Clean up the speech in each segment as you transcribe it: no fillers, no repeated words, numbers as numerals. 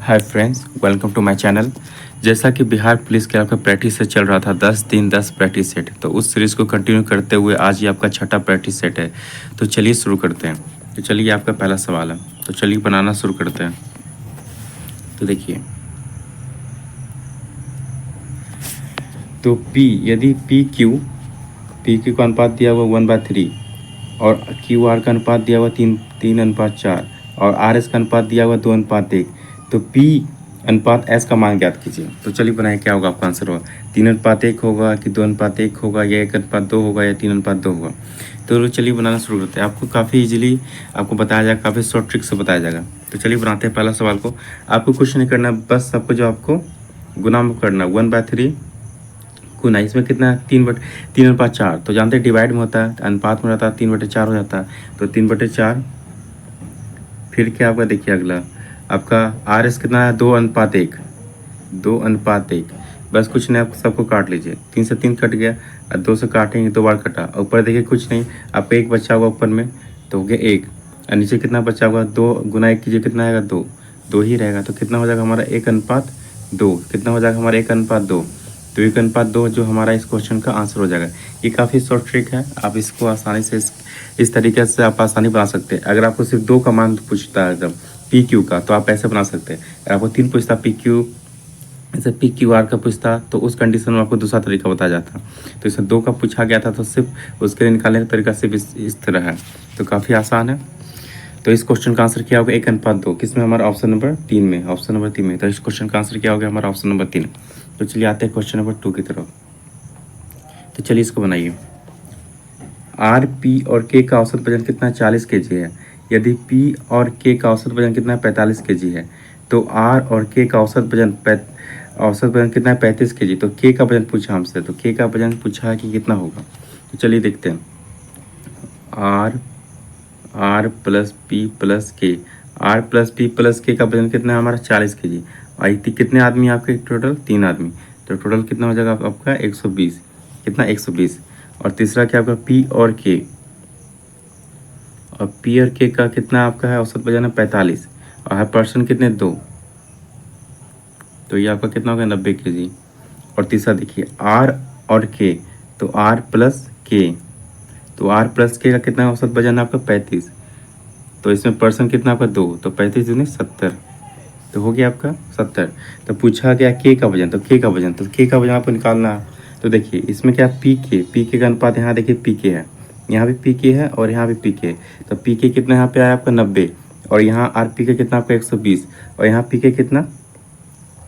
Hi friends, welcome to my channel. जैसा कि Bihar police के आपका प्रैक्टिस सेट चल रहा था 10 दिन 10 प्रैक्टिस सेट, तो उस सीरीज़ को कंटिन्यू करते हुए आज ये आपका छठा प्रैक्टिस सेट है। तो चलिए शुरू करते हैं। तो चलिए आपका पहला सवाल है, तो चलिए बनाना शुरू करते हैं। तो देखिए, तो P यदि पी क्यू का अनुपात दिया हुआ 1/3 और क्यू आर का अनुपात दिया हुआ 3:4 और आर एस का अनुपात दिया हुआ 2:1, तो पी अनुपात एस का मान ज्ञात कीजिए। तो चलिए बनाए, क्या होगा आपका आंसर होगा 3:1 होगा कि 2:1 होगा या 1:2 होगा या 3:2 होगा। तो चलिए बनाना शुरू करते हैं। आपको काफ़ी इजीली आपको बताया जाएगा, काफ़ी शॉर्ट ट्रिक से बताया जाएगा। तो चलिए बनाते हैं पहला सवाल को। आपको कुछ नहीं करना, बस आपको जो आपको गुना में करना 1/3 गुना, इसमें कितना है 3/4। तो जानते हैं डिवाइड में होता है, अनुपात में रहता है 3/4 हो जाता है। तो 3/4 फिर क्या आपका, देखिए अगला आपका आर एस कितना है 2:1, 2:1। बस कुछ नहीं, आप सबको काट लीजिए। 3 से 3 कट गया और 2 से काटेंगे 2 बार कटा। ऊपर देखिए कुछ नहीं, आपका 1 बचा हुआ ऊपर में, तो हो गया 1। और नीचे कितना बचा हुआ 2 गुना 1 कीजिए, कितना आएगा 2 ही रहेगा। तो कितना हो जाएगा हमारा 1:2। कितना हो जाएगा हमारा 1:2। तो 1:2 जो हमारा इस क्वेश्चन का आंसर हो जाएगा। ये काफ़ी शॉर्ट ट्रिक है, आप इसको आसानी से इस तरीके से आप आसानी बना सकते हैं। अगर आपको सिर्फ 2 का मान पूछता है जब पी क्यू का, तो आप ऐसे बना सकते हैं। अगर आपको 3 पूछता पी क्यू, जैसे पी क्यू आर का पूछता, तो उस कंडीशन में आपको दूसरा तरीका बताया जाता। तो इसमें 2 का पूछा गया था, तो सिर्फ उसके लिए निकालने का तरीका सिर्फ इस तरह है। तो काफ़ी आसान है। तो इस क्वेश्चन का आंसर क्या होगा 1:2, किसमें हमारा ऑप्शन नंबर 3 में, ऑप्शन नंबर 3 में। तो इस क्वेश्चन का आंसर क्या होगा हमारा ऑप्शन नंबर 3। तो चलिए आते हैं क्वेश्चन नंबर 2 की तरफ। तो चलिए इसको बनाइए। आर पी और के का औसत वजन कितना 40 kg है। यदि पी और के का औसत वजन कितना 45 kg है, तो आर और के का औसत वजन कितना है 35 kg। तो के का वजन पूछा हमसे, तो के का वजन पूछा है कि कितना होगा। तो चलिए देखते हैं। आर प्लस पी प्लस के, आर प्लस पी प्लस के का वजन कितना है हमारा 40 kg। और कितने आदमी आपके टोटल 3 आदमी, तो टोटल कितना हो जाएगा आपका 120। कितना 120। और तीसरा क्या आपका पी और के, और पी और के का कितना आपका है औसत वजन है 45 और हर पर्सन कितने 2, तो ये आपका कितना होगा 90 kg। और तीसरा देखिए आर और के, तो आर प्लस के, तो आर प्लस के का कितना औसत वजन है आपका 35, तो इसमें पर्सन कितना आपका 2, तो 35 दूनी 70, तो हो गया आपका 70। तो पूछा गया के का वजन, तो के का वजन, तो के का वजन आपको निकालना है। तो देखिए इसमें क्या पी के का अनुपात, यहाँ देखिए पी के है, यहाँ भी पी के है और यहाँ भी पी के। तो पी के कितना यहाँ पे आया आपका 90, और यहाँ आर पी के कितना आपका 120, और यहाँ पी के कितना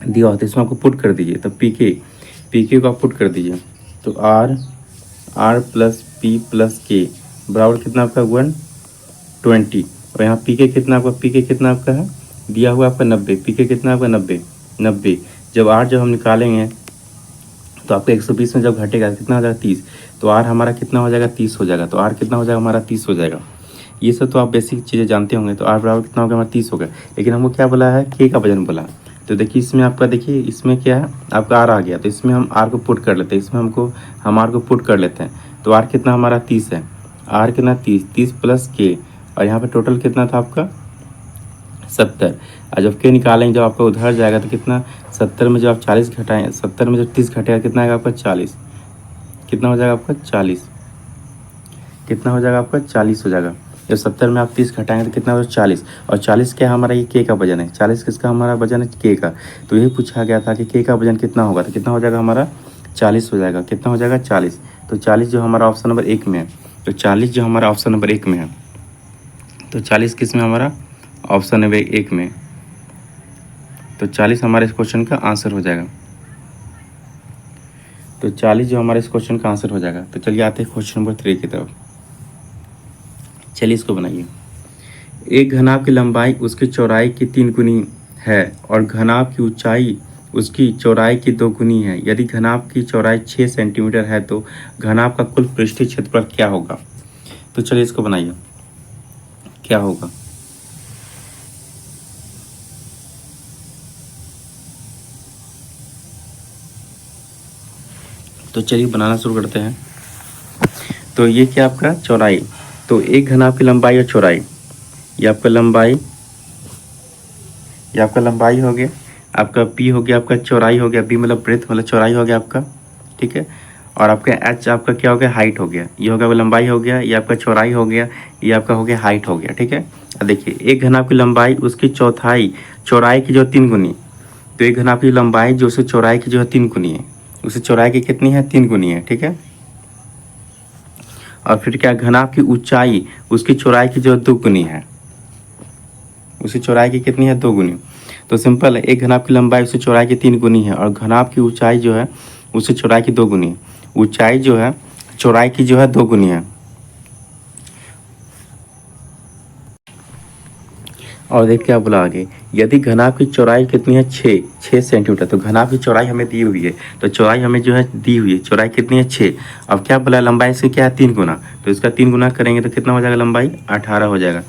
दिया होता है, इसमें आपको पुट कर दीजिए। तो पी के को आप पुट कर दीजिए। तो आर प्लस पी प्लस के बराबर कितना आपका 120, और यहाँ पी के कितना आपका है दिया हुआ आपका 90, पी के कितना आपका 90। जब आर जब हम निकालेंगे तो आपका 120 में जब घटेगा कितना हो जाएगा 30, तो आर हमारा कितना हो जाएगा 30 हो जाएगा। तो आर कितना हो जाएगा हमारा 30 हो जाएगा। ये सब तो आप बेसिक चीज़ें जानते होंगे। तो आर बराबर कितना होगा हमारा 30 होगा। लेकिन हमको क्या बोला है के का वजन बोला। तो देखिए इसमें आपका, देखिए इसमें क्या है आपका आर आ गया, तो इसमें हम आर को पुट कर लेते हैं, इसमें हम आर को पुट कर लेते हैं। तो आर कितना हमारा 30 है, आर कितना 30 प्लस के, और यहाँ पर टोटल कितना था आपका 70। और जब के निकालेंगे जब आपका उधर जाएगा तो कितना 70 में जब आप 40 घटाएं, 70 में जब 30 घटेगा कितना आएगा आपका 40। कितना हो जाएगा आपका 40, कितना हो जाएगा आपका 40 हो जाएगा। जब 70 में आप 30 घटाएंगे तो कितना हो जाएगा 40। और 40 क्या हमारा ये के का वजन है, 40 किसका हमारा वजन है के का। तो यही पूछा गया था कि के का वजन कितना होगा, तो कितना हो जाएगा हमारा 40 हो जाएगा। कितना हो जाएगा 40। तो 40 जो हमारा ऑप्शन नंबर 1 में है, तो 40 जो हमारा ऑप्शन नंबर 1 में है, तो 40 किस में हमारा ऑप्शन नंबर 1 में, तो 40 हमारे इस क्वेश्चन का आंसर हो जाएगा। तो 40 जो हमारे इस क्वेश्चन का आंसर हो जाएगा। तो चलिए आते हैं क्वेश्चन नंबर 3 की तरफ। चलिए इसको बनाइए। एक घनाभ की लंबाई उसकी चौड़ाई की 3 गुनी है और घनाभ की ऊंचाई उसकी चौड़ाई की 2 गुनी है। यदि घनाभ की चौड़ाई 6 सेंटीमीटर है तो घनाभ का कुल पृष्ठीय क्षेत्रफल क्या होगा। तो चलिए इसको बनाइए, क्या होगा। तो चलिए बनाना शुरू करते हैं। तो ये क्या आपका चौड़ाई, तो एक घनाभ की लंबाई और चौड़ाई, ये आपका लंबाई ये आपका लंबाई हो गया, आपका पी हो गया, आपका चौड़ाई हो गया, बी मतलब ब्रेथ मतलब चौड़ाई हो गया आपका, ठीक है। और आपका एच आपका क्या हो गया, हाइट हो गया, ये हो गया लंबाई हो गया, ये आपका चौड़ाई हो गया, ये आपका हो गया हाइट हो गया, ठीक है। अब देखिए एक घन आपकी लंबाई उसकी चौथाई चौड़ाई की जो 3 गुनी, तो एक घन आपकी लंबाई जो उसकी चौड़ाई की जो है 3 गुनी है, उसकी चौड़ाई की कितनी है, 3 गुनी है, ठीक है। और फिर क्या, घन आपकी ऊंचाई उसकी चौड़ाई की जो 2 गुनी है, उसकी चौड़ाई की कितनी है, 2 गुनी। तो सिंपल है, एक घनाभ की लंबाई उसकी चौड़ाई की 3 गुनी है और घनाभ की ऊंचाई जो है उसकी चौड़ाई की 2 गुनी है। ऊंचाई जो है चौड़ाई की जो है 2 गुनी है। और देख क्या बोला आगे, यदि घनाभ की चौड़ाई कितनी है, 6 सेंटीमीटर। तो घनाभ की चौड़ाई हमें दी हुई है, तो चौड़ाई हमें जो है दी हुई है, चौड़ाई कितनी है, 6। अब क्या बोला, लंबाई से क्या है, 3 गुना, तो इसका 3 गुना करेंगे तो कितना हो जाएगा, लंबाई 18 हो जाएगा।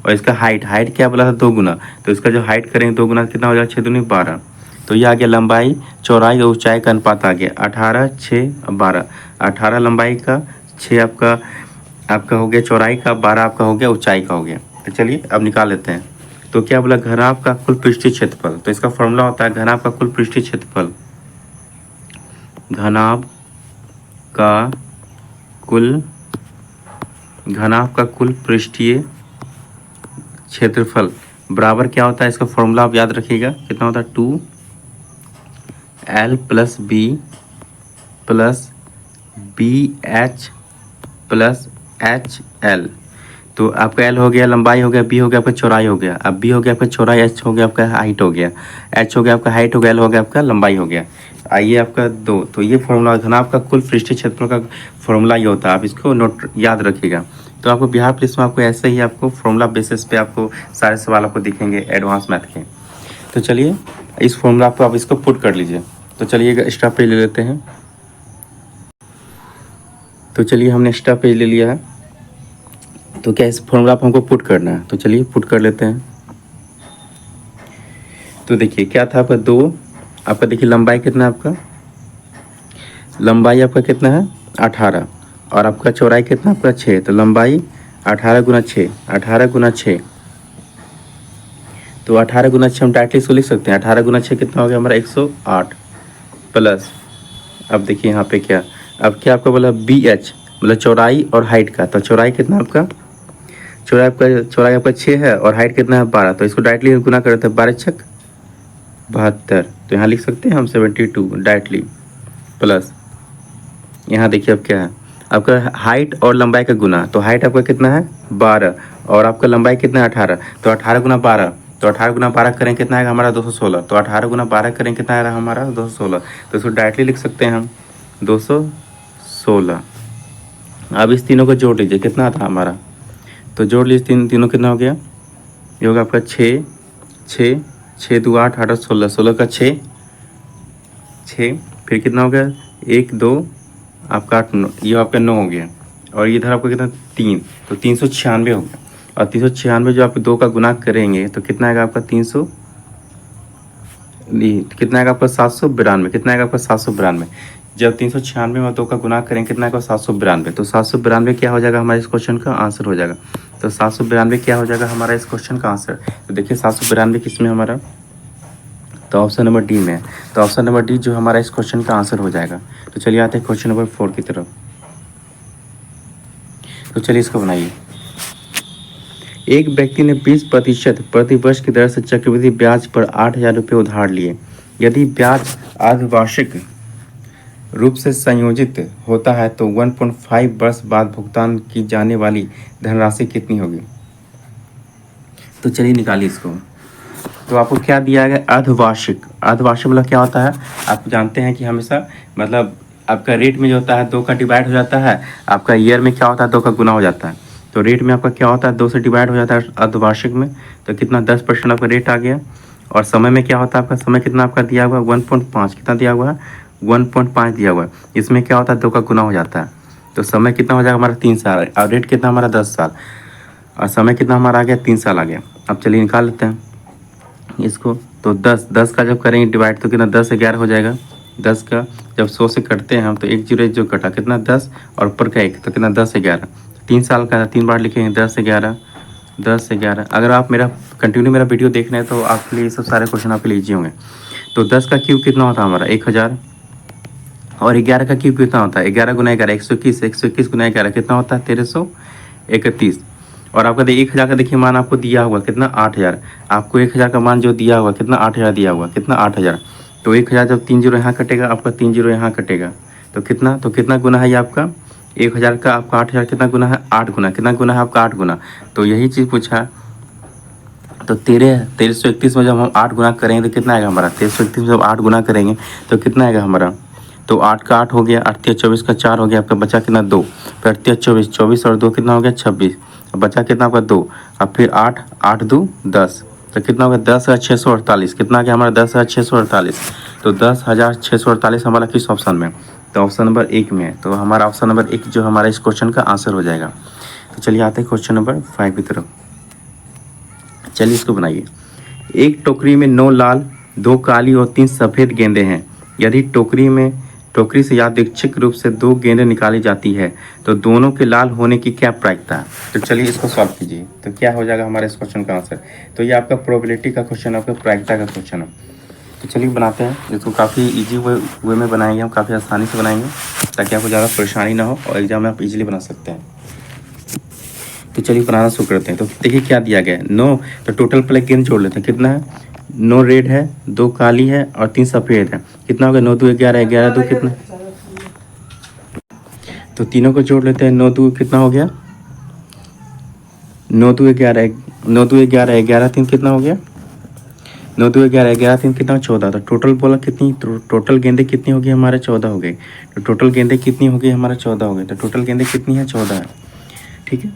और इसका हाइट, हाइट क्या बोला था, 2 गुना, तो इसका जो हाइट करेंगे 2 गुना कितना हो जाएगा, 6 दूनी 12। तो ये आ गया लंबाई चौड़ाई और ऊंचाई का अनुपात आ गया 18, 6, 12। 18 लंबाई का, 6 आपका आपका हो गया चौड़ाई का, 12 आपका हो गया ऊंचाई का हो गया। तो चलिए अब निकाल लेते हैं। तो क्या बोला, घनाभ का कुल पृष्ठीय क्षेत्रफल, तो इसका फॉर्मूला होता है घनाभ का कुल पृष्ठीय क्षेत्रफल, घनाभ का कुल घनाभ का कुल पृष्ठीय क्षेत्रफल बराबर क्या होता है, इसका फॉर्मूला आप याद रखिएगा, कितना होता है, 2L plus B plus B H plus H L. तो आपका एल हो गया लंबाई हो गया, बी हो गया आपका चौड़ाई हो गया, अब बी हो गया आपका चौड़ाई, एच हो गया आपका हाइट हो गया, एच हो गया आपका हाइट हो गया, एल हो गया आपका लंबाई हो गया। आइए आपका 2, तो ये फॉर्मूला घनाभ का कुल पृष्ठीय क्षेत्रफल का फॉर्मूला ये होता है, आप इसको नोट याद रखिएगा। तो आपको बिहार पुलिस में आपको ऐसे ही आपको फॉर्मूला बेसिस पे आपको सारे सवाल आपको दिखेंगे एडवांस मैथ के। तो चलिए इस फॉर्मूला को आप इसको पुट कर लीजिए। तो चलिए एक्स्ट्रा पेज ले लेते हैं। तो चलिए हमने एक्स्ट्रा पेज ले लिया है, तो क्या इस फॉर्मूला पर हमको पुट करना है, तो चलिए पुट कर लेते हैं। तो देखिए क्या था आपका 2, आपका देखिए लंबाई कितना है, आपका लंबाई आपका कितना है 18, और आपका चौड़ाई कितना आपका 6, तो लंबाई 18 गुना 6, 18 गुना 6, तो 18 गुना 6 हम डायरेक्टली इसको लिख सकते हैं, 18 गुना 6 कितना हो गया हमारा 108 प्लस, अब देखिए यहाँ पे क्या, अब क्या आपका बोला बी एच मतलब चौड़ाई और हाइट का, तो चौड़ाई कितना आपका, चौड़ाई आपका 6 है और हाइट कितना है 12, तो इसको डायरेक्टली गुना करते हैं, 12 छक 72, तो यहाँ लिख सकते हैं हम 72 डायरेक्टली प्लस, यहाँ देखिए अब क्या है, आपका हाइट और लंबाई का गुना, तो हाइट आपका कितना है 12 और आपका लंबाई कितना है 18, तो 18 गुना 12, तो 18 गुना 12 करें कितना आएगा हमारा 216, तो 18 गुना 12 करें कितना आएगा हमारा 216, तो इसको डायरेक्टली लिख सकते हैं हम 216। अब इस तीनों को जोड़ लीजिए, कितना था हमारा, तो जोड़ लीजिए तीनों कितना हो गया, ये होगा आपका 6, 6, 6 2 8 8 16, 16 का 6, 6 फिर कितना हो गया 1 2 आपका 8 9, ये आपका 9 हो गया, और इधर आपका कितना 3, तो 396 हो गया। और 396 जो आप 2 का गुना करेंगे तो कितना आएगा आपका 300, कितना आएगा आपका 792, कितना आएगा आपका 792। जब 396 में 2 का गुना करेंगे कितना आएगा 792, तो 792 क्या हो जाएगा हमारे इस क्वेश्चन का आंसर हो जाएगा। तो 792 क्या हो जाएगा हमारा इस क्वेश्चन का आंसर, तो देखिए 792 किस में हमारा, तो ऑप्शन नंबर डी में है, तो ऑप्शन नंबर डी जो हमारा इस क्वेश्चन का आंसर हो जाएगा। तो चलिए आते हैं क्वेश्चन नंबर 4 की तरफ। तो चलिए इसको बनाइए। एक व्यक्ति ने 20% प्रति वर्ष की दर से चक्रवृद्धि ब्याज पर 8,000 रुपये उधार लिए। यदि ब्याज अर्धवार्षिक रूप से संयोजित होता है तो 1.5 वर्ष बाद भुगतान की जाने वाली धनराशि कितनी होगी। तो चलिए निकालिए इसको। तो आपको क्या दिया गया, अर्धवार्षिक, अर्धवार्षिक मतलब क्या होता है, आप जानते हैं कि हमेशा मतलब आपका रेट में जो होता है 2 का डिवाइड हो जाता है, आपका ईयर में क्या होता है 2 का गुना हो जाता है, तो रेट में आपका क्या होता है 2 से डिवाइड हो जाता है अर्धवार्षिक में, तो कितना 10% आपका रेट आ गया। और समय में क्या होता है आपका समय कितना आपका दिया हुआ है 1.5, कितना दिया हुआ है 1.5 दिया हुआ है, इसमें क्या होता है 2 का गुना हो जाता है, तो समय कितना हो जाएगा हमारा 3 साल, और रेट कितना हमारा 10 साल, और समय कितना हमारा आ गया 3 साल आ गया। अब चलिए निकाल लेते हैं इसको। तो 10 का जब करेंगे डिवाइड तो कितना 10 11 हो जाएगा, 10 का जब 100 से कटते हैं हम तो 1 जीरो जो कटा कितना 10 और ऊपर का 1, तो कितना 10 11, 3 साल का 3 बार लिखेंगे 10 11 10 से 11। अगर आप मेरा कंटिन्यू मेरा वीडियो देख रहे हैं तो आपके लिए सब सारे क्वेश्चन आपके लिए ईजी होंगे। तो 10 का क्यूब कितना होता है हमारा 1000, और 11 का क्यूब कितना होता है 11 गुना 11 121, 121 गुना 11 कितना होता है 1331। और आपका 1000 का देखिए मान आपको दिया हुआ कितना 8000, आपको 1000 का मान जो दिया हुआ कितना 8000 दिया हुआ कितना 8000। तो 1000 जब 3 जीरो यहाँ कटेगा आपका 3 जीरो यहाँ कटेगा तो कितना गुना है ये आपका 1000 का आपका 8000 कितना गुना है 8 गुना, कितना गुना है आपका 8 गुना। तो यही चीज़ पूछा। तो 1331 में जब हम 8 गुना करेंगे तो कितना आएगा हमारा 1331 में जब 8 गुना करेंगे तो कितना आएगा हमारा। तो 8 का 8 हो गया, 8 तिया 24 का 4 हो गया, आपका बचा कितना 2, फिर 8 तिया 24, 24 और 2 कितना हो गया 26, अब बचा कितना आपका 2, अब फिर 8, 8 2 10, तो कितना हो गया 10,648, कितना आ गया हमारा 10,648। तो 10,648 हमारा किस ऑप्शन में, तो ऑप्शन नंबर 1 में है। तो हमारा ऑप्शन नंबर 1 जो हमारा इस क्वेश्चन का आंसर हो जाएगा। तो चलिए आते हैं क्वेश्चन नंबर 5 की तरफ। चलिए इसको बनाइए। एक टोकरी में 9 लाल, 2 काली और 3 सफ़ेद गेंदें हैं। यदि टोकरी से यादृच्छिक रूप से 2 गेंदें निकाली जाती है तो दोनों के लाल होने की क्या प्रायिकता है। तो चलिए इसको सॉल्व कीजिए। तो क्या हो जाएगा हमारे इस क्वेश्चन का आंसर। तो ये आपका प्रोबेबिलिटी का क्वेश्चन, आपका प्रायिकता का क्वेश्चन है। तो चलिए बनाते हैं इसको। काफ़ी ईजी वे में बनाएंगे हम, काफ़ी आसानी से बनाएंगे ताकि आपको ज़्यादा परेशानी ना हो और एग्जाम में आप इजीली बना सकते हैं। तो चलिए बनाना शुरू करते हैं। तो देखिए क्या दिया गया है 9, तो टोटल पहले गेंद जोड़ लेते हैं। कितना है 9 रेड है, 2 काली है और 3 सफ़ेद है। कितना हो गया 9 2 11, 11 2 कितना, तो तीनों को जोड़ लेते हैं। 9 2 कितना हो गया 9 2 11, 9 2 11, 11 3 कितना हो गया 9 2 11, 11 3 कितना 14। तो टोटल बोला कितनी, टोटल गेंदें कितनी होगी हमारे 14 हो गई। तो टोटल गेंदें कितनी होगी हमारे 14 हो गई। तो टोटल गेंदें कितनी है 14 है। ठीक है,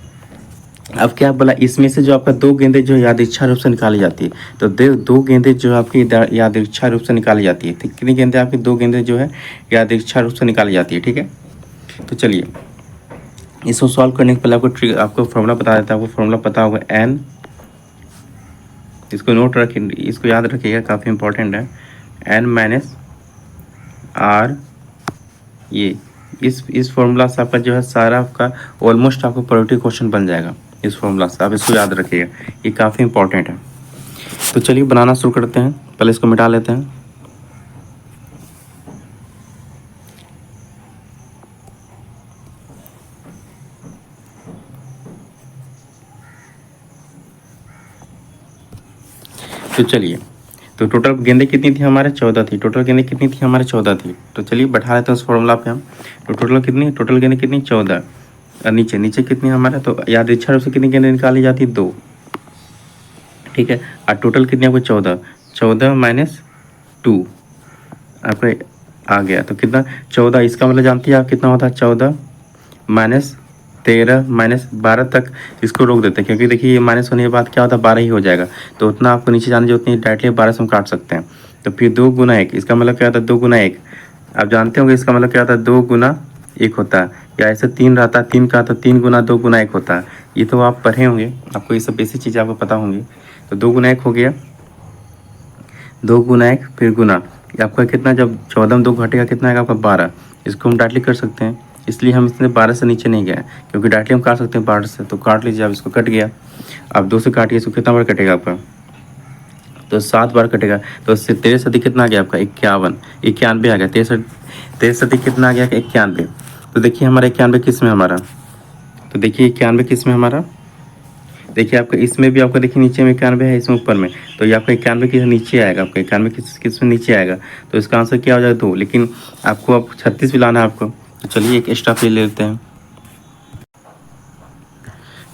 अब क्या बोला इसमें से जो आपका 2 गेंदें जो यादृच्छा रूप से निकाली जाती है, तो 2 गेंदें जो आपकी यादृच्छा रूप से निकाली जाती है। कितनी गेंदें आपकी 2 गेंदें जो है यादृच्छा रूप से निकाली जाती है। ठीक है, तो चलिए इसको सॉल्व करने के पहले आपको फॉर्मूला बता देता है। आपको फॉर्मूला पता होगा n, इसको नोट रखिए, इसको याद रखिएगा, काफ़ी इंपॉर्टेंट है। n माइनस r, ये इस फॉर्मूला से आपका जो है सारा आपका ऑलमोस्ट आपको प्रोबेबिलिटी क्वेश्चन बन जाएगा इस फॉर्मूला से। आप इसको याद रखिएगा, ये काफ़ी इंपॉर्टेंट है। तो चलिए बनाना शुरू करते हैं। पहले इसको मिटा लेते हैं। तो चलिए, तो टोटल गेंदें कितनी थी हमारे 14 थी। टोटल गेंदें कितनी थी हमारे 14 थी। तो चलिए बैठा लेते हैं उस फॉर्मूला पे हम। तो टोटल गेंदें कितनी 14, और नीचे कितनी हमारा, तो यादृच्छा रूप से कितनी गेंदें निकाली जाती 2। ठीक है, और टोटल कितनी आपको 14, 14 माइनस 2 आपका आ गया। तो कितना 14, इसका मतलब जानती है आप कितना होता है 14 माइनस 13 माइनस 12 तक इसको रोक देते हैं, क्योंकि देखिए ये माइनस होने के बाद क्या होता है 12 ही हो जाएगा। तो उतना आपको नीचे जाने जो उतनी डायरेक्टली 12 से हम काट सकते हैं। तो फिर 2 गुना 1, इसका मतलब क्या होता है 2 गुना 1, आप जानते होंगे इसका मतलब क्या होता है 2 गुना 1 होता है, या ऐसे 3 रहता है 3 का, तो 3 गुना 2 गुना 1 होता है। ये तो आप पढ़े होंगे, आपको ये सब बेसिक चीज़ें आपको पता होंगी। तो 2 गुना 1 हो गया, 2 गुना 1 फिर गुना, आपका कितना, जब 14 में 2 घटेगा कितना आएगा आपका 12। इसको हम डायरेक्टली कर सकते हैं, इसलिए हम इसमें 12 से नीचे नहीं गए, क्योंकि डायरेक्टली हम काट सकते हैं 12 से। तो काट लीजिए, अब इसको कट गया। अब 2 से काटिए, इसको कितना बार कटेगा आपका, तो 7 बार कटेगा। तो इससे 13 सदी कितना आ गया आपका 91 आ गया। 13 सदी कितना आ गया 91। तो देखिए हमारा 91 किस में हमारा, तो देखिए 91 किस में हमारा, देखिए आपका इसमें भी आपका देखिए नीचे में 91 है, इसमें ऊपर में, तो ये आपका 91 किस नीचे आएगा, आपका 91 किस में नीचे आएगा। तो इसका आंसर क्या हो जाएगा 2, लेकिन आपको अब 36 भी लाना है आपको। तो चलिए एक एक्स्ट्रा पेज ले लेते हैं।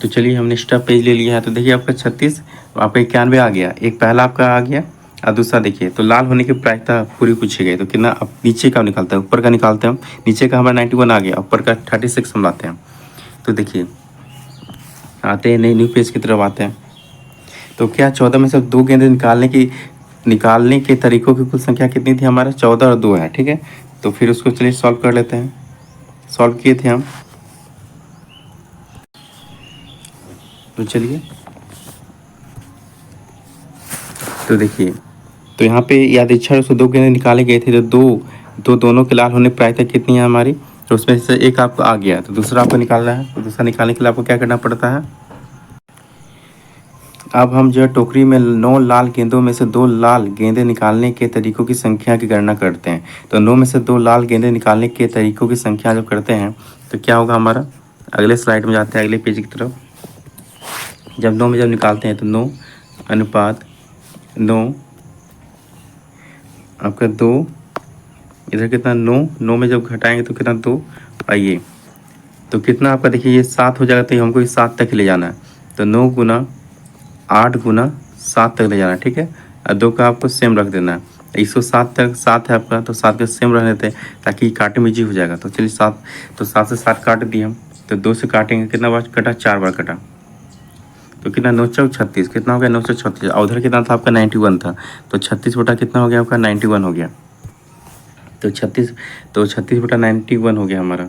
तो चलिए हमने एक्स्ट्रा पेज ले लिया है। तो देखिए आपका 36, आपका 91 आ गया, एक पहला आपका आ गया और दूसरा देखिए। तो लाल होने की प्रायिकता पूरी पूछी गई। तो कितना, अब नीचे का निकालते हैं, ऊपर का निकालते हैं हम। नीचे का हमारा 91 आ गया, ऊपर का 36 हम लाते हैं। तो देखिए आते हैं न्यू पेज की तरफ आते हैं। तो क्या 14 में से 2 गेंदें निकालने के तरीकों की कुल संख्या कितनी थी हमारे, 14 और 2 है। ठीक है, तो फिर उसको चलिए सॉल्व कर लेते हैं। सॉल्व किए थे हम, तो चलिए। तो देखिए, तो यहाँ पे यादृच्छा रूप से 2 गेंदें निकाले गए थे। तो दोनों के लाल होने की प्रायिकता कितनी है हमारी, तो उसमें से एक आपको आ गया, तो दूसरा आपको निकालना है। तो दूसरा निकालने के लिए आपको क्या करना पड़ता है, अब हम जो है टोकरी में 9 लाल गेंदों में से 2 लाल गेंदें निकालने के तरीकों की संख्या की गणना करते हैं। तो 9 में से 2 लाल गेंदें निकालने के तरीकों की संख्या जब करते हैं तो क्या होगा हमारा, अगले स्लाइड में जाते हैं, अगले पेज की तरफ। जब 9 में जब निकालते हैं तो 9 अनुपात 9 आपका 2, इधर कितना 9 में जब घटाएंगे तो कितना 2, आइए तो कितना आपका देखिए ये 7 हो जाएगा, तो हमको ये 7 तक ले जाना है। तो 9 गुना 8 गुना 7 तक ले जाना है, ठीक है। और 2 का आपको सेम रख देना है। 107 तक 7 है आपका, तो 7 का सेम रख देते हैं ताकि काटने में इजी हो जाएगा। तो चलिए 7, तो 7 से 7 काट दिए हम, तो 2 से काटेंगे, कितना बार कटा, 4 बार कटा, तो कितना 9 चौक 36, कितना हो गया 936। और उधर कितना था आपका 91 था, तो 36 बटा कितना हो गया आपका 91 हो गया। तो 36 बटा 91 हो गया हमारा।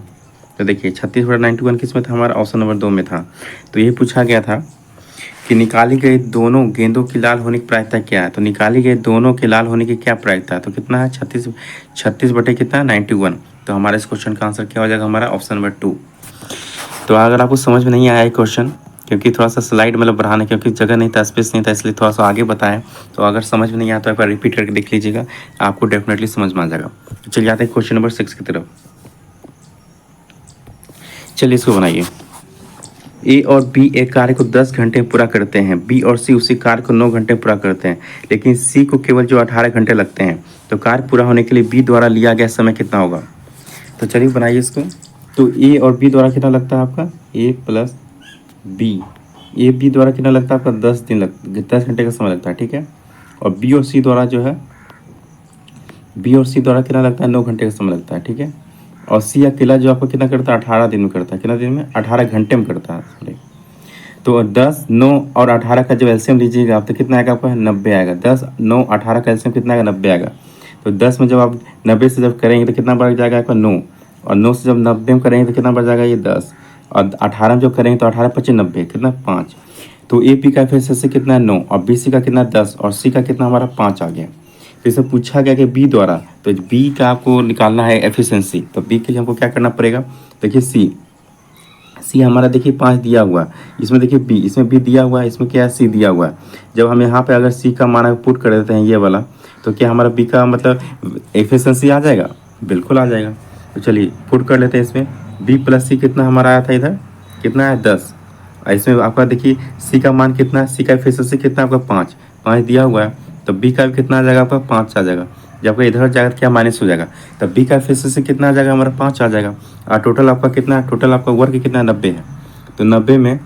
तो देखिए 36 बटा 91 किस में था हमारा, ऑप्शन नंबर 2 में था। तो ये पूछा गया था कि निकाली गई दोनों गेंदों की लाल होने की प्रायिकता क्या है। तो निकाली गई दोनों के लाल होने की क्या प्रायिकता है, तो कितना है 36 बटे कितना 91। तो हमारा इस क्वेश्चन का आंसर क्या हो जाएगा हमारा, ऑप्शन नंबर 2। तो अगर आपको समझ में नहीं आया क्वेश्चन, क्योंकि थोड़ा सा स्लाइड मतलब बढ़ाने, क्योंकि जगह नहीं था, स्पेस नहीं था, इसलिए थोड़ा सा आगे बताएं। तो अगर समझ में नहीं आया तो एक बार रिपीट करके देख लीजिएगा, आपको डेफिनेटली समझ में आ जाएगा। तो चलिए आते हैं क्वेश्चन नंबर 6 की तरफ। चलिए इसको बनाइए। ए और बी एक कार्य को 10 घंटे में पूरा करते हैं, बी और सी उसी कार्य को 9 घंटे में पूरा करते हैं, लेकिन सी को केवल जो 18 घंटे लगते हैं। तो कार्य पूरा होने के लिए बी द्वारा लिया गया समय कितना होगा। तो चलिए बनाइए इसको। तो ए और बी द्वारा कितना लगता है आपका, ए प्लस बी, ए बी द्वारा कितना लगता है आपका 10 घंटे का समय लगता है, ठीक है। और बी और सी द्वारा जो है, बी और सी द्वारा कितना लगता है 9 घंटे का समय लगता है, ठीक है। और सी अकेला जो आपको कितना करता है 18 दिन में करता है, कितना दिन में 18 घंटे में करता है, सॉरी। तो 10, 9 और 18 का जब एलसीएम लीजिएगा आप तो कितना आएगा आपका 90 आएगा। 10, 9, 18 का एलसीएम कितना आएगा 90 आएगा। तो 10 में जब आप 90 से जब करेंगे तो कितना बढ़ जाएगा आपका 9, और 9 से जब 90 में करेंगे तो कितना बढ़ जाएगा ये 10, और 18 में जब करेंगे तो 18 25 90 कितना 5। तो ए पी का एफिशिएंसी कितना है 9, और बी सी का कितना 10, और सी का कितना हमारा 5 आ गया। तो इसे पूछा गया कि बी द्वारा, तो बी का आपको निकालना है एफिशिएंसी। तो बी के लिए हमको क्या करना पड़ेगा, देखिए सी हमारा देखिए 5 दिया हुआ, इसमें देखिए बी, इसमें बी दिया हुआ है, इसमें क्या है सी दिया हुआ है। जब हम यहाँ पे अगर सी का मान पुट कर देते हैं ये वाला, तो क्या हमारा बी का मतलब एफिशिएंसी आ जाएगा, बिल्कुल आ जाएगा। तो चलिए पुट कर लेते हैं इसमें, बी प्लस सी कितना हमारा आया था इधर, कितना है 10। इसमें आपका देखिए सी का मान कितना है, सी का एफिशिएंसी कितना आपका 5 दिया हुआ है, तो बी का भी कितना आ जाएगा आपका 5 आ जाएगा। जब इधर जाएगा तो क्या माइनस हो जाएगा, तब बी का एफिशिएंसी कितना आ जाएगा हमारा 5 आ जाएगा। और टोटल आपका कितना है, टोटल आपका वर्क कितना 90 है। तो 90 में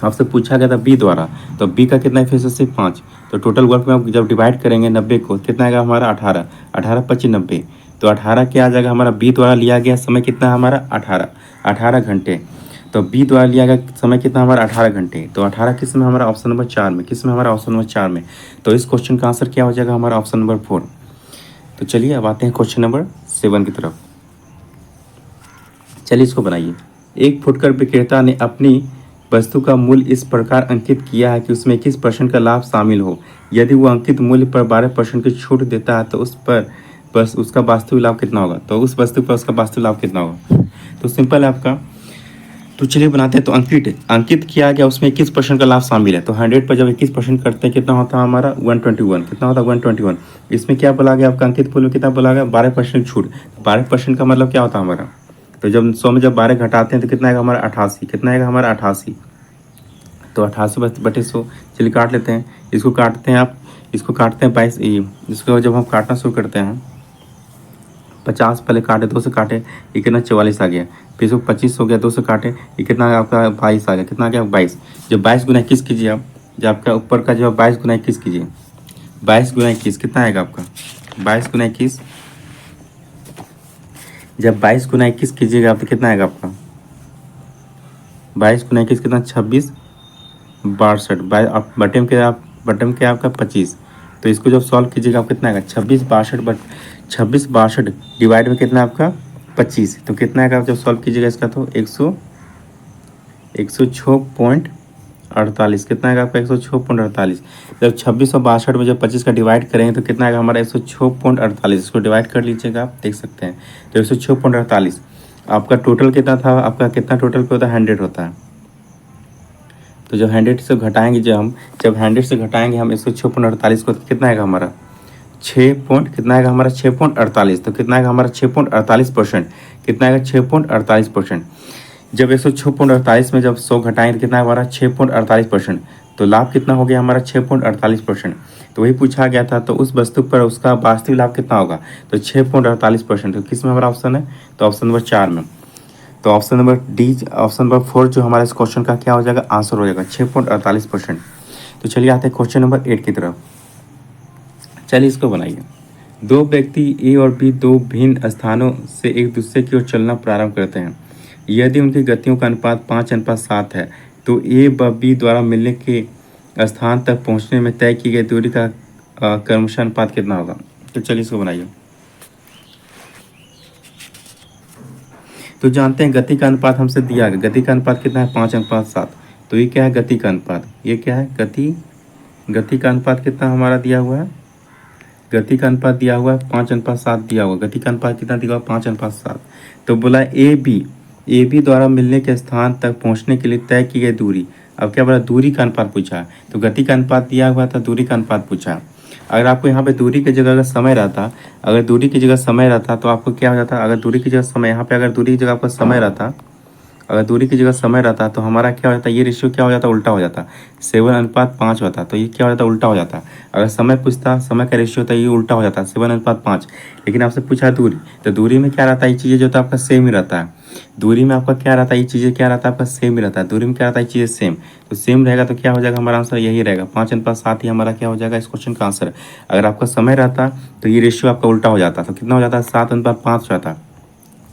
आपसे पूछा गया था बी द्वारा, तो बी का कितना एफिशिएंसी 5, तो टोटल वर्क में आप जब डिवाइड करेंगे 90 को कितना आएगा हमारा 18, 18 25 90। तो 18 क्या आ जाएगा हमारा, बी द्वारा लिया गया समय कितना है हमारा 18 घंटे। तो बी द्वारा लिया गया समय कितना हमारा 18 घंटे। तो 18 किस में हमारा, ऑप्शन नंबर 4 में, किस में हमारा ऑप्शन नंबर 4 में। तो इस क्वेश्चन का आंसर क्या हो जाएगा हमारा, ऑप्शन नंबर 4। तो चलिए अब आते हैं क्वेश्चन नंबर 7 की तरफ। चलिए इसको बनाइए। एक फुटकर विक्रेता ने अपनी वस्तु का मूल्य इस प्रकार अंकित किया है कि उसमें 21% का लाभ शामिल हो। यदि वो अंकित मूल्य पर 12% की छूट देता है तो उस पर बस उसका वास्तविक लाभ कितना होगा। तो उस वस्तु पर उसका वास्तविक लाभ कितना होगा। तो सिंपल है आपका। तो चलिए बनाते हैं। तो अंकित किया गया उसमें 21% का लाभ शामिल है। तो 100 पर जब 21% करते हैं कितना होता है हमारा 121, कितना होता है 121। इसमें क्या बोला गया आपका अंकित मूल्य कितना बोला गया 12% छूट। 12% का मतलब क्या होता है हमारा, तो जब 100 में जब 12 घटाते हैं तो कितना आएगा हमारा 88, कितना आएगा हमारा 88। तो 88 बटे 100 चलिए काट लेते हैं। इसको काटते हैं आप, इसको काटते हैं 22, इसको जब हम काटना शुरू करते हैं 50 पहले काटे 2 से काटे ये कितना 44 आ गया। फिर इसको 25 हो गया 2 से काटे ये कितना आपका 22 आ गया। कितना आ गया 22। जब 22 गुना 21 कीजिए आप, जब आपका ऊपर का जब 22 गुना 21 कीजिए, 22 गुना 21 कितना आएगा आपका 22 गुना 21। जब 22 गुना 21 कीजिएगा आप तो कितना आएगा आपका 22 गुना 21 कितना 26 62। आप बटन के आपका 25। तो इसको जब सॉल्व कीजिएगा आप कितना आएगा 26 62 डिवाइड में कितना आपका 25। तो कितना आएगा जब सॉल्व कीजिएगा इसका तो 106.48 कितना आएगा आपका 106.48। जब 26 और 62 में जब 25 का डिवाइड करेंगे तो कितना आएगा हमारा 106.48। इसको डिवाइड कर लीजिएगा आप देख सकते हैं। तो 106.48 आपका टोटल कितना था, आपका कितना टोटल पे होता है 100 होता है। तो जब 100 से घटाएंगे जब 100 से घटाएंगे हम 106.48 को, तो कितना आएगा हमारा 6 कितना आएगा हमारा 6.48। तो कितना आएगा हमारा 6.48%। कितना आएगा 6.48%। जब 106.48 में जब 100 घटाएंगे तो कितना है हमारा 6.48%। तो लाभ कितना हो गया हमारा 6.48%। तो वही पूछा गया था, तो उस वस्तु पर उसका वास्तविक लाभ कितना होगा, तो 6.48%। तो किस में हमारा ऑप्शन है, तो ऑप्शन नंबर 4 में। तो option number D, option number 4 जो हमारा इस क्वेश्चन का क्या हो जाएगा, आंसर हो जाएगा 6.48%। तो चलिए आते हैं क्वेश्चन नंबर 8 की तरफ। चलिए इसको बनाइए। दो व्यक्ति ए और बी दो भिन्न स्थानों से एक दूसरे की ओर चलना प्रारंभ करते हैं। यदि उनकी गतियों का अनुपात 5:7 है तो ए व बी द्वारा मिलने के स्थान तक पहुंचने में तय की गई दूरी का क्रमशः अनुपात कितना होगा। तो चलिए इसको बनाइए। तो जानते हैं गति का अनुपात हमसे दिया गया, गति का अनुपात कितना है 5:7। तो ये क्या है गति का अनुपात, ये क्या है गति का अनुपात कितना हमारा दिया हुआ है, गति का अनुपात दिया हुआ है 5:7 दिया हुआ। गति का अनुपात कितना दिया हुआ 5:7। तो बोला ए बी द्वारा मिलने के स्थान तक पहुंचने के लिए तय की गई दूरी। अब क्या बोला, दूरी का अनुपात पूछा है। तो गति का अनुपात दिया हुआ था, दूरी का अनुपात पूछा। अगर आपको यहाँ पे दूरी की जगह अगर समय रहता, अगर दूरी की जगह समय रहता तो आपको क्या हो जाता, अगर दूरी की जगह समय, यहाँ पे अगर दूरी की जगह आपका समय रहता, अगर दूरी की जगह समय रहता तो हमारा क्या हो जाता, ये रेशियो क्या हो जाता, उल्टा हो जाता, 7:5 होता। तो ये क्या हो जाता, उल्टा हो जाता। अगर समय पूछता, समय का रेशियो होता, ये उल्टा हो जाता 7:5। लेकिन आपसे पूछा दूरी, तो दूरी में क्या रहता है, ये चीज़ें जो होता है आपका सेम ही रहता है। दूरी में आपका क्या रहता है, ये चीज़ें क्या रहता है आपका सेम ही रहता है। दूरी में क्या रहता है, चीज़ें सेम। तो सेम रहेगा तो क्या हो जाएगा हमारा आंसर यही रहेगा 5:7 ही हमारा क्या हो जाएगा इस क्वेश्चन का आंसर। अगर आपका समय रहता तो ये रेशियो आपका उल्टा हो जाता, तो कितना हो जाता है 7:5 जाता।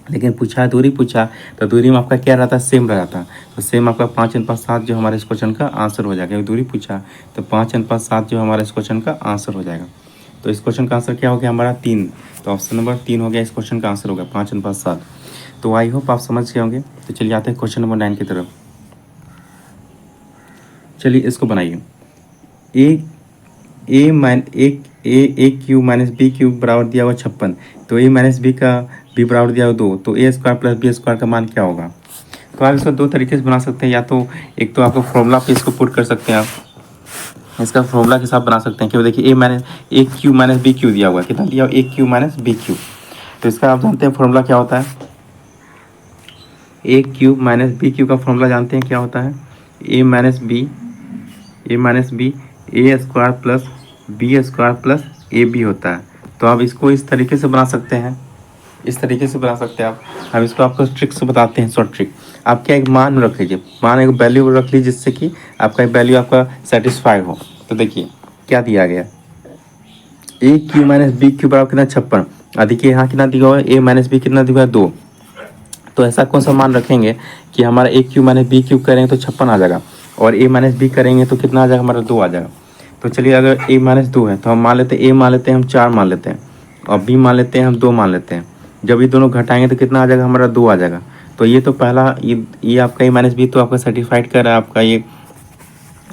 लेकिन पूछा दूरी पूछा तो दूरी में आपका क्या रहता है, सेम रहता। तो सेम आपका 5:7 जो हमारे इस क्वेश्चन का आंसर हो जाएगा। दूरी पूछा तो 5:7 जो हमारे इस क्वेश्चन का आंसर हो जाएगा। तो इस क्वेश्चन का आंसर क्या हो गया हमारा 3। तो ऑप्शन नंबर 3 हो गया, इस क्वेश्चन का आंसर हो गया 5:7। तो आई होप आप समझ गए होंगे। तो चलिए आते हैं क्वेश्चन नंबर 9 की तरफ। चलिए इसको बनाइए। ए क्यूब माइनस बी क्यूब बराबर दिया हुआ 56। तो ए माइनस बी का बी बराबर दिया हुआ 2, तो ए स्क्वायर प्लस बी स्क्वायर का मान क्या होगा। तो आप इसको दो तरीके से बना सकते हैं, या तो एक तो आपको फॉर्मूला पे इसको पुट कर सकते हैं, आप इसका फॉर्मूला के साथ बना सकते हैं कि देखिए A cube minus B cube दिया हुआ है, कितना दिया हुआ, A cube minus B cube. तो इसका आप जानते हैं फॉर्मूला क्या होता है, A cube minus B cube का फॉर्मूला जानते हैं क्या होता है, A minus B A square plus B square plus A B होता है। तो आप इसको इस तरीके से बना सकते हैं, इस तरीके से बना सकते हैं आप। हम इसको आपको ट्रिक से बताते हैं, शॉर्ट ट्रिक। आप क्या एक मान रख लीजिए, मान एक वैल्यू रख लीजिए जिससे कि आपका एक वैल्यू आपका सेटिस्फाई हो। तो देखिए क्या दिया गया, ए क्यू माइनस बी क्यू बराबर कितना 56। देखिए यहाँ कितना दिया हुआ है, ए माइनस बी कितना दिया हुआ है 2। तो ऐसा कौन सा मान रखेंगे कि हमारा ए क्यू माइनस बी क्यू करेंगे तो 56 आ जाएगा, और ए माइनस बी करेंगे तो कितना आ जाएगा हमारा 2 आ जाएगा। तो चलिए अगर ए माइनस 2 है तो हम मान लेते हैं, ए मान लेते हैं हम 4 मान लेते हैं, और बी मान लेते हैं हम 2 मान लेते हैं। जब ये दोनों घटाएंगे तो कितना आ जाएगा हमारा 2 आ जाएगा। तो ये तो पहला ये आपका ए माइनस बी तो आपका सर्टिफाइड कर रहा है आपका ये।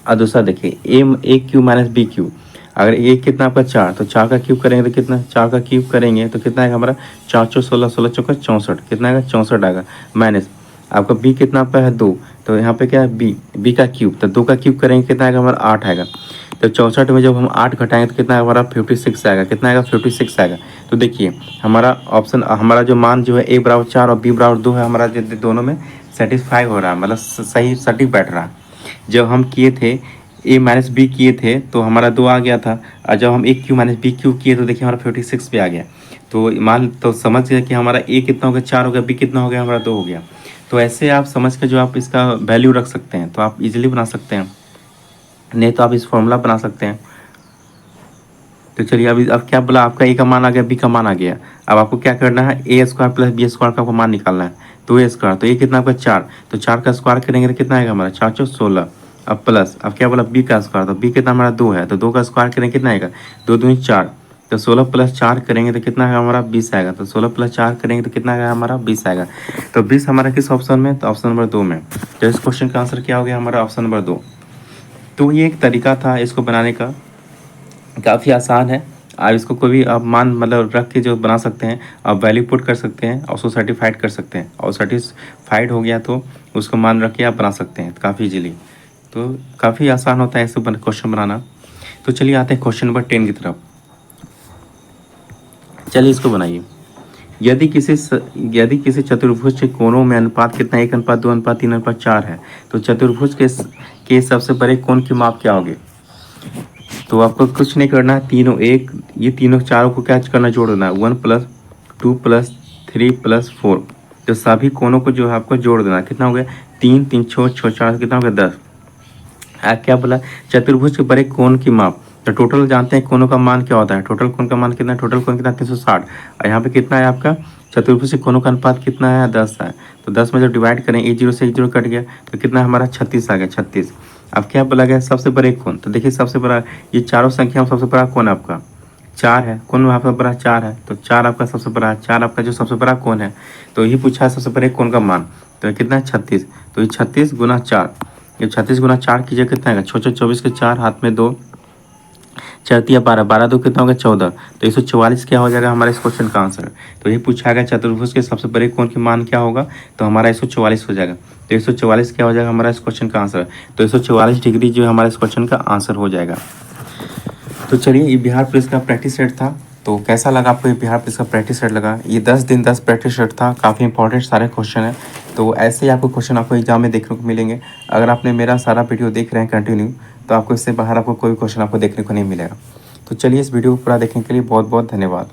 और दूसरा देखिए A cube minus B Q, अगर ए कितना आपका 4, तो 4 का क्यूब करेंगे तो कितना, 4 का क्यूब करेंगे तो कितना आएगा हमारा 4 4 16 16 चौका 64, कितना आएगा 64 आएगा। माइनस आपका बी कितना आपका है 2, तो यहाँ पे क्या है बी का क्यूब, तो 2 का क्यूब करेंगे कितना आएगा हमारा 8 आएगा। तो 64 में जब हम 8 घटाएंगे तो कितना हमारा 56 आएगा, कितना आएगा 56 आएगा। तो देखिए हमारा ऑप्शन, हमारा जो मान जो है ए बराबर 4 और बी बराबर 2 है, हमारा जो दोनों में सेटिस्फाई हो रहा है, मतलब सही सटीक बैठ रहा है। जब हम किए थे ए माइनस बी किए थे तो हमारा 2 आ गया था, और जब हम ए क्यू माइनस बी क्यू किए तो देखिए हमारा 56 पे आ गया। तो मान तो समझ गए कि हमारा ए कितना हो गया 4 हो गया, बी कितना हो गया हमारा 2 हो गया। तो ऐसे आप समझ के जो आप इसका वैल्यू रख सकते हैं तो आप इजीली बना सकते हैं, नहीं तो आप इस फॉर्मूला बना सकते हैं। तो चलिए अभी अब क्या बोला, आपका ए का मान आ गया, बी का मान आ गया। अब आपको क्या करना है, ए स्क्वायर प्लस बी स्क्वायर का आपको मान निकालना है। तो ए स्क्वायर, तो ए कितना आपका 4, तो 4 का स्क्वायर करेंगे तो कितना आएगा हमारा 4 4 16। अब प्लस अब क्या बोला बी का स्क्वायर, तो बी कितना हमारा 2 है, तो 2 का स्क्वायर करेंगे कितना आएगा 2 2 4, तो 16 प्लस 4 करेंगे तो कितना आएगा हमारा 20 आएगा। तो 16 प्लस 4 करेंगे तो कितना आएगा हमारा 20 आएगा। तो 20 हमारा किस ऑप्शन में, तो ऑप्शन नंबर 2 में। तो इस क्वेश्चन का आंसर क्या हो गया हमारा ऑप्शन नंबर 2। तो ये एक तरीका था इसको बनाने का, काफ़ी आसान है। आप इसको कोई भी आप मान मतलब रख के जो बना सकते हैं, आप वैल्यू पुट कर सकते हैं और उसको सर्टिफाइड कर सकते हैं, और सर्टिफाइड हो गया तो उसको मान रख के आप बना सकते हैं काफ़ी इजीली। तो काफ़ी आसान होता है ऐसे क्वेश्चन बनाना। तो चलिए आते हैं क्वेश्चन नंबर 10 की तरफ। चलिए इसको बनाइए। यदि किसी चतुर्भुज के कोणों में अनुपात कितना 1:2 3 4 है, तो चतुर्भुज के सबसे बड़े कोण की माप क्या होगी? तो आपको कुछ नहीं करना है, तीनों एक ये तीनों चारों को क्या करना, जोड़ देना है। 1 + 2 + 3 + 4, तो सभी कोणों को जो है आपको जोड़ देना है। कितना हो गया? 3 3 6 6 4 कितना हो गया? 10। क्या बोला? चतुर्भुज के बड़े कोण की माप। तो टोटल जानते हैं कोणों का मान क्या होता है? टोटल कोण का मान कितना है? टोटल कोण कितना? 360। और यहाँ पे कितना है आपका? चतुर्भुज के कोणों का अनुपात कितना है? 10 है। तो 10 में जब डिवाइड करें, एक जीरो से एक जीरो कट गया, तो कितना हमारा 36 आ गया, 36। अब क्या बोला गया? सबसे बड़े कोण। तो देखिए सबसे बड़ा, ये चारों संख्या में सबसे बड़ा कोण आपका 4 है। कोण वहाँ पर बड़ा 4 है, तो 4 आपका सबसे बड़ा है। 4 आपका जो सबसे बड़ा कोण है, तो यही पूछा है सबसे बड़े कोण का मान। तो कितना है? 36। तो ये 36 गुना 4, ये 36 गुना 4 कीजिए, कितना आएगा? 6 24 के 4, हाथ में 2, 4 तिया 12, 12 2 कितना हो गया? 14। तो 144 क्या हो जाएगा हमारे इस क्वेश्चन का आंसर? तो ये पूछा गया चतुर्भुज के सबसे बड़े कोण की मान क्या होगा? तो हमारा 144 हो जाएगा। तो 144 क्या हो जाएगा हमारा इस क्वेश्चन का आंसर? तो 144 डिग्री जो है हमारा इस क्वेश्चन का आंसर हो जाएगा। तो चलिए, ये बिहार पुलिस का प्रैक्टिस सेट था। तो कैसा लगा आपको ये बिहार पुलिस का प्रैक्टिस सेट? लगा ये 10 दिन 10 प्रैक्टिस सेट था, काफ़ी इंपॉर्टेंट सारे क्वेश्चन है। तो ऐसे ही आपको क्वेश्चन आपको एग्जाम में देखने को मिलेंगे। अगर आपने मेरा सारा वीडियो देख रहे हैं कंटिन्यू, तो आपको इससे बाहर आपको कोई क्वेश्चन आपको देखने को नहीं मिलेगा। तो चलिए, इस वीडियो को पूरा देखने के लिए बहुत बहुत धन्यवाद।